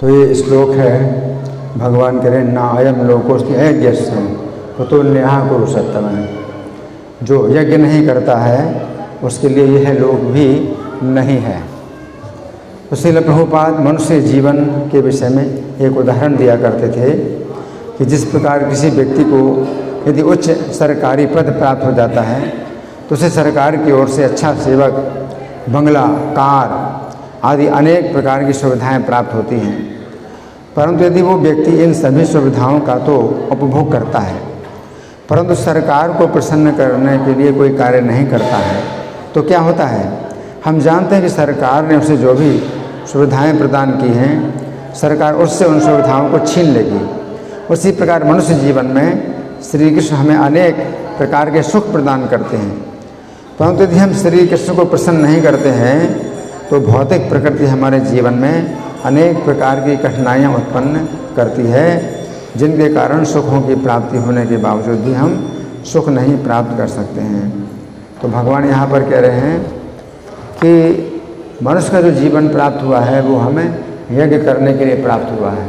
तो ये श्लोक है, भगवान कह रहे ना अयम लोकोस्ति अयज्ञस्य कुतो न्याह कुरु सत्तम। जो यज्ञ नहीं करता है उसके लिए यह लोक भी नहीं है। तो श्रील प्रभुपाद मनुष्य जीवन के विषय में एक उदाहरण दिया करते थे कि जिस प्रकार किसी व्यक्ति को यदि उच्च सरकारी पद प्राप्त हो जाता है तो उसे सरकार की ओर से अच्छा सेवक, बंगला, कार आदि अनेक प्रकार की सुविधाएं प्राप्त होती हैं। परंतु यदि वो व्यक्ति इन सभी सुविधाओं का तो उपभोग करता है परंतु सरकार को प्रसन्न करने के लिए कोई कार्य नहीं करता है तो क्या होता है? हम जानते हैं कि सरकार ने उसे जो भी सुविधाएं प्रदान की हैं सरकार उससे उन सुविधाओं को छीन लेगी। उसी प्रकार मनुष्य जीवन में श्री कृष्ण हमें अनेक प्रकार के सुख प्रदान करते हैं, परंतु यदि हम श्री कृष्ण को प्रसन्न नहीं करते हैं तो भौतिक प्रकृति हमारे जीवन में अनेक प्रकार की कठिनाइयाँ उत्पन्न करती है, जिनके कारण सुखों की प्राप्ति होने के बावजूद भी हम सुख नहीं प्राप्त कर सकते हैं। तो भगवान यहाँ पर कह रहे हैं कि मनुष्य का जो जीवन प्राप्त हुआ है वो हमें यज्ञ करने के लिए प्राप्त हुआ है।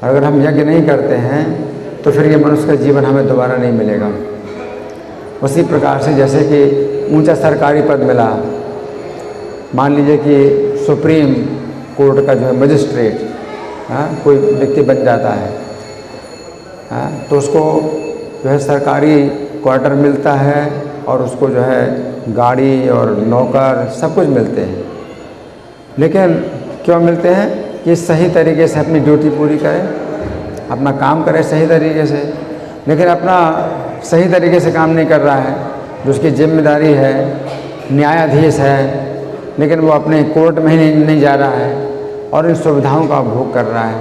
और अगर हम यज्ञ नहीं करते हैं तो फिर ये मनुष्य का जीवन हमें दोबारा नहीं मिलेगा। उसी प्रकार से जैसे कि ऊंचा सरकारी पद मिला, मान लीजिए कि सुप्रीम कोर्ट का जो है मजिस्ट्रेट कोई व्यक्ति बन जाता है तो उसको जो है सरकारी क्वार्टर मिलता है और उसको जो है गाड़ी और नौकर सब कुछ मिलते हैं। लेकिन क्यों मिलते हैं? कि सही तरीके से अपनी ड्यूटी पूरी करे, अपना काम करे सही तरीके से। लेकिन अपना सही तरीके से काम नहीं कर रहा है, जो उसकी जिम्मेदारी है, न्यायाधीश है, लेकिन वो अपने कोर्ट में ही नहीं जा रहा है और इन सुविधाओं का उपभोग कर रहा है,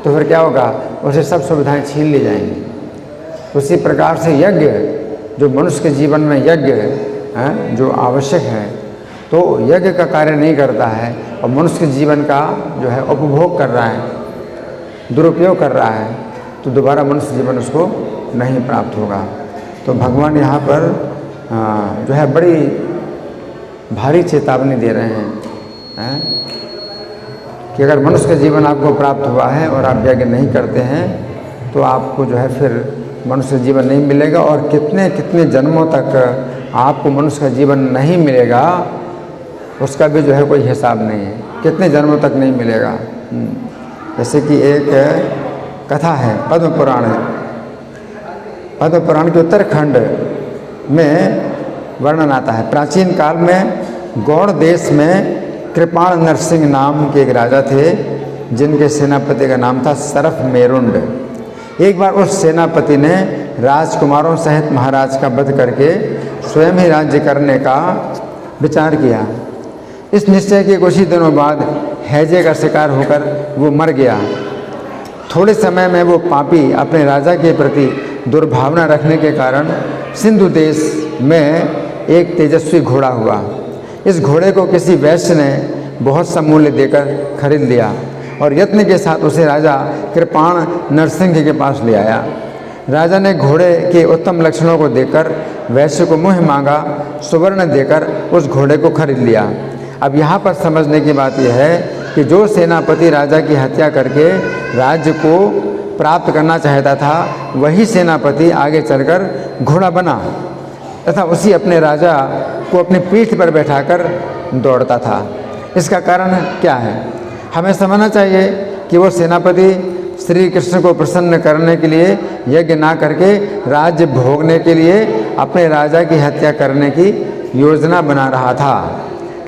तो फिर क्या होगा? उसे सब सुविधाएं छीन ली जाएंगी। उसी प्रकार से यज्ञ, जो मनुष्य के जीवन में यज्ञ है जो आवश्यक है, तो यज्ञ का कार्य नहीं करता है और मनुष्य के जीवन का जो है उपभोग कर रहा है, दुरुपयोग कर रहा है, तो दोबारा मनुष्य जीवन उसको नहीं प्राप्त होगा। तो भगवान यहाँ पर जो है बड़ी भारी चेतावनी दे रहे हैं कि अगर मनुष्य का जीवन आपको प्राप्त हुआ है और आप यज्ञ नहीं करते हैं तो आपको जो है फिर मनुष्य जीवन नहीं मिलेगा, और कितने कितने जन्मों तक आपको मनुष्य का जीवन नहीं मिलेगा उसका भी जो है कोई हिसाब नहीं है, कितने जन्मों तक नहीं मिलेगा। जैसे कि एक कथा है, पद्म पुराण है। पद्म पुराण के उत्तरखंड में वर्णन आता है, प्राचीन काल में गौड़ देश में कृपाण नरसिंह नाम के एक राजा थे जिनके सेनापति का नाम था सरफ मेरुंड। एक बार उस सेनापति ने राजकुमारों सहित महाराज का वध करके स्वयं ही राज्य करने का विचार किया। इस निश्चय के कुछ ही दिनों बाद हैजे का शिकार होकर वो मर गया। थोड़े समय में वो पापी अपने राजा के प्रति दुर्भावना रखने के कारण सिंधु देश में एक तेजस्वी घोड़ा हुआ। इस घोड़े को किसी वैश्य ने बहुत सा मूल्य देकर खरीद लिया और यत्न के साथ उसे राजा कृपाण नरसिंह के पास ले आया। राजा ने घोड़े के उत्तम लक्षणों को देखकर वैश्य को मुँह मांगा सुवर्ण देकर उस घोड़े को खरीद लिया। अब यहाँ पर समझने की बात यह है कि जो सेनापति राजा की हत्या करके राज्य को प्राप्त करना चाहता था वही सेनापति आगे चलकर घोड़ा बना तथा उसी अपने राजा को अपनी पीठ पर बैठाकर दौड़ता था। इसका कारण क्या है? हमें समझना चाहिए कि वो सेनापति श्री कृष्ण को प्रसन्न करने के लिए यज्ञ ना करके राज्य भोगने के लिए अपने राजा की हत्या करने की योजना बना रहा था।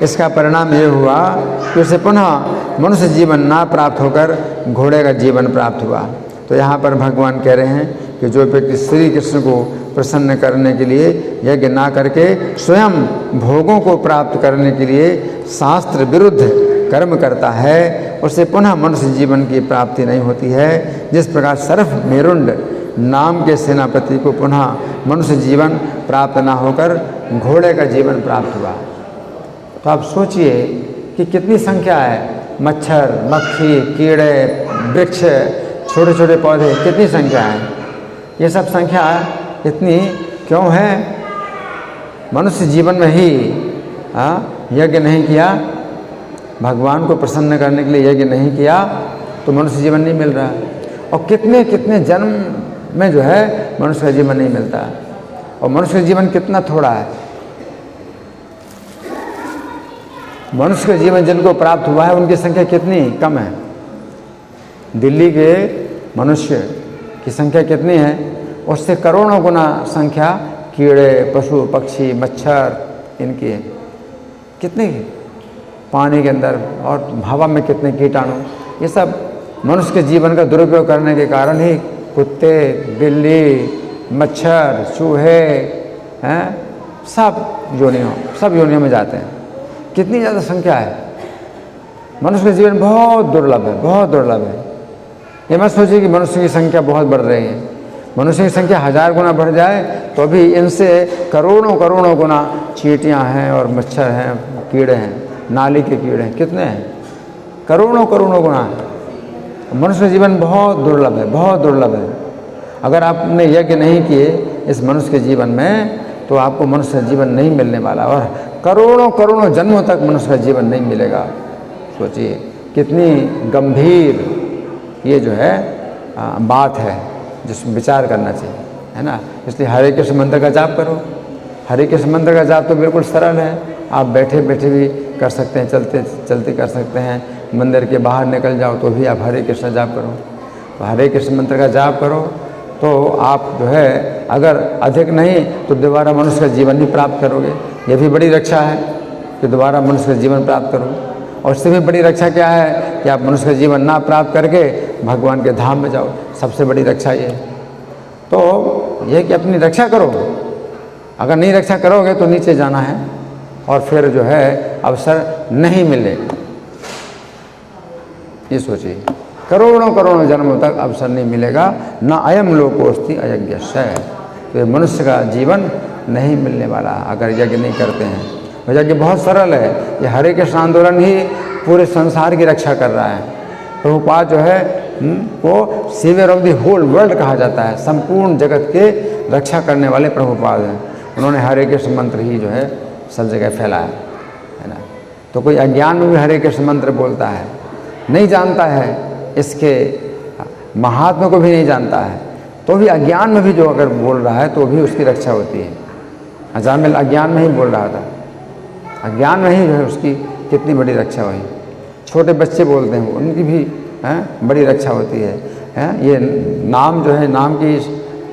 इसका परिणाम ये हुआ कि उसे पुनः मनुष्य जीवन ना प्राप्त होकर घोड़े का जीवन प्राप्त हुआ। तो यहाँ पर भगवान कह रहे हैं कि जो व्यक्ति श्री कृष्ण को प्रसन्न करने के लिए यज्ञ ना करके स्वयं भोगों को प्राप्त करने के लिए शास्त्र विरुद्ध कर्म करता है उसे पुनः मनुष्य जीवन की प्राप्ति नहीं होती है। जिस प्रकार सरफ मेरुंड नाम के सेनापति को पुनः मनुष्य जीवन प्राप्त ना होकर घोड़े का जीवन प्राप्त हुआ। तो आप सोचिए कि कितनी संख्या है, मच्छर, मक्खी, कीड़े, वृक्ष, छोटे छोटे पौधे, कितनी संख्या है। ये सब संख्या इतनी क्यों है? मनुष्य जीवन में ही यज्ञ नहीं किया, भगवान को प्रसन्न करने के लिए यज्ञ नहीं किया, तो मनुष्य जीवन नहीं मिल रहा है। और कितने कितने जन्म में जो है मनुष्य का जीवन नहीं मिलता, और मनुष्य का जीवन कितना थोड़ा है। मनुष्य का जीवन जिनको प्राप्त हुआ है उनकी संख्या कितनी कम है। दिल्ली के मनुष्य की संख्या कितनी है, उससे करोड़ों गुना संख्या कीड़े, पशु पक्षी, मच्छर इनकी है। कितने पानी के अंदर और हवा में कितने कीटाणु, ये सब मनुष्य के जीवन का दुरुपयोग करने के कारण ही कुत्ते, बिल्ली, मच्छर, चूहे हैं, सब योनियों में जाते हैं। कितनी ज़्यादा संख्या है। मनुष्य का जीवन बहुत दुर्लभ है, बहुत दुर्लभ है। ये मत सोचिए कि मनुष्य की संख्या बहुत बढ़ रही है। मनुष्य की संख्या 1000 गुना बढ़ जाए तो भी इनसे करोड़ों करोड़ों गुना चींटियाँ हैं और मच्छर हैं, कीड़े हैं, नाली के कीड़े हैं, कितने हैं, करोड़ों करोड़ों गुना। मनुष्य का जीवन बहुत दुर्लभ है, बहुत दुर्लभ है। अगर आपने यज्ञ नहीं किए इस मनुष्य के जीवन में तो आपको मनुष्य का जीवन नहीं मिलने वाला, और करोड़ों करोड़ों जन्मों तक मनुष्य का जीवन नहीं मिलेगा। सोचिए कितनी गंभीर ये जो है बात है जिसमें विचार करना चाहिए, है ना। इसलिए हरे कृष्ण मंत्र का जाप करो। हरे कृष्ण मंत्र का जाप तो बिल्कुल सरल है, आप बैठे बैठे भी कर सकते हैं, चलते चलते कर सकते हैं, मंदिर के बाहर निकल जाओ तो भी आप हरे कृष्ण जाप करो। तो हरे कृष्ण मंत्र का जाप करो तो आप जो है अगर अधिक नहीं तो दोबारा मनुष्य का जीवन ही प्राप्त करोगे। ये भी बड़ी रक्षा है कि दोबारा मनुष्य का जीवन प्राप्त करो। और इससे भी बड़ी रक्षा क्या है कि आप मनुष्य का जीवन ना प्राप्त करके भगवान के धाम में जाओ। सबसे बड़ी रक्षा ये है। तो यह कि अपनी रक्षा करो, अगर नहीं रक्षा करोगे तो नीचे जाना है और फिर जो है अवसर नहीं मिलेगा। ये सोचिए, करोड़ों करोड़ों जन्मों तक अवसर नहीं मिलेगा। न अयम लोकोस्ति अयज्ञस्य, तो ये मनुष्य का जीवन नहीं मिलने वाला अगर यज्ञ नहीं करते हैं। तो यज्ञ बहुत सरल है। ये हरे कृष्ण आंदोलन ही पूरे संसार की रक्षा कर रहा है। प्रभुपाद जो है वो saviour of the whole world कहा जाता है। संपूर्ण जगत के रक्षा करने वाले प्रभुपाद हैं। उन्होंने हरे कृष्ण मंत्र ही जो है सब जगह फैलाया है ना। तो कोई अज्ञान में भी हरे कृष्ण मंत्र बोलता है, नहीं जानता है इसके महात्मा को भी नहीं जानता है, तो भी अज्ञान में भी जो अगर बोल रहा है तो भी उसकी रक्षा होती है। अजामिल अज्ञान में ही बोल रहा था, अज्ञान में ही जो है उसकी कितनी बड़ी रक्षा हुई। छोटे बच्चे बोलते हैं उनकी भी बड़ी रक्षा होती है। ये नाम जो है, नाम की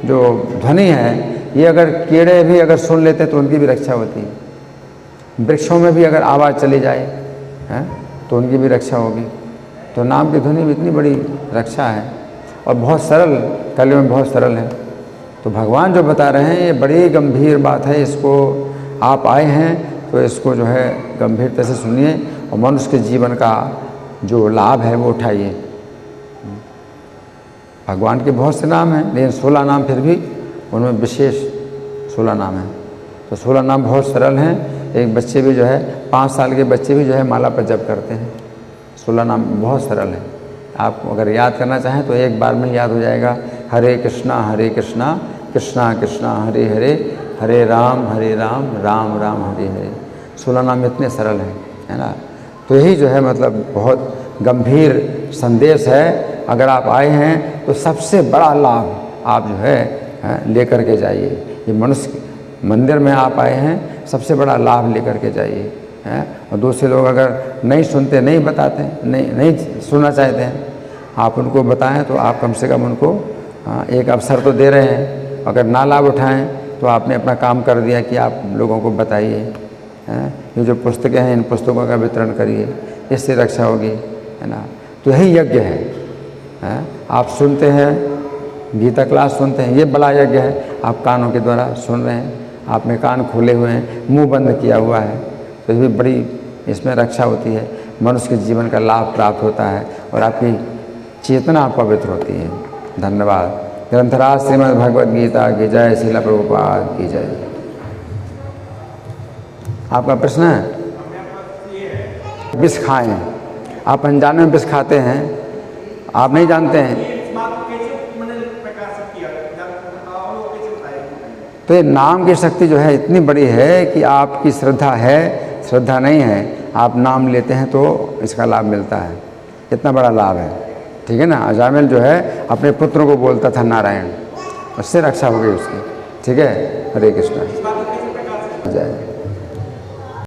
जो ध्वनि है, ये अगर कीड़े भी अगर सुन लेते तो उनकी भी रक्षा होती है। वृक्षों में भी अगर आवाज़ चली जाए तो उनकी भी रक्षा होगी। तो नाम की ध्वनि में इतनी बड़ी रक्षा है और बहुत सरल, कलयुग में बहुत सरल है। तो भगवान जो बता रहे हैं ये बड़ी गंभीर बात है। इसको आप आए हैं तो इसको जो है गंभीरता से सुनिए और मनुष्य के जीवन का जो लाभ है वो उठाइए। भगवान के बहुत से नाम हैं, लेकिन 16 नाम फिर भी उनमें विशेष 16 नाम हैं। तो 16 नाम बहुत सरल हैं। एक बच्चे भी जो है 5 साल के बच्चे भी जो है माला पर जप करते हैं। 16 नाम बहुत सरल है। आप अगर याद करना चाहें तो एक बार में याद हो जाएगा। हरे कृष्णा कृष्णा कृष्णा हरे हरे, हरे राम राम राम हरे हरे। 16 नाम इतने सरल हैं, है ना। तो यही जो है मतलब बहुत गंभीर संदेश है। अगर आप आए हैं तो सबसे बड़ा लाभ आप जो है लेकर के जाइए। ये मनुष्य मंदिर में आप आए हैं, सबसे बड़ा लाभ लेकर के जाइए। और दूसरे लोग अगर नहीं सुनते, नहीं बताते, नहीं सुनना चाहते हैं, आप उनको बताएं तो आप कम से कम उनको एक अवसर तो दे रहे हैं। अगर ना लाभ उठाएं तो आपने अपना काम कर दिया कि आप लोगों को बताइए। ये जो पुस्तकें हैं इन पुस्तकों का वितरण करिए, इससे रक्षा होगी, है ना। तो यही यज्ञ है। आप सुनते हैं, गीता क्लास सुनते हैं, ये बड़ा यज्ञ है। आप कानों के द्वारा सुन रहे हैं, आपने कान खोले हुए हैं, मुंह बंद किया हुआ है, तो ये भी बड़ी इसमें रक्षा होती है। मनुष्य के जीवन का लाभ प्राप्त होता है और आपकी चेतना पवित्र होती है। धन्यवाद। ग्रंथराज श्रीमद् भगवद गीता की जय, श्रील प्रभुपाद की जय। आपका प्रश्न है? विष खाएं, आप अनजाने में विष खाते हैं, आप नहीं जानते हैं। तो ये नाम की शक्ति जो है इतनी बड़ी है कि आपकी श्रद्धा है, श्रद्धा नहीं है, आप नाम लेते हैं तो इसका लाभ मिलता है। इतना बड़ा लाभ है। ठीक। ठीक है ना। अजामिल जो है अपने पुत्रों को बोलता था नारायण, उससे रक्षा हो गई उसकी। ठीक है, हरे कृष्ण। जय।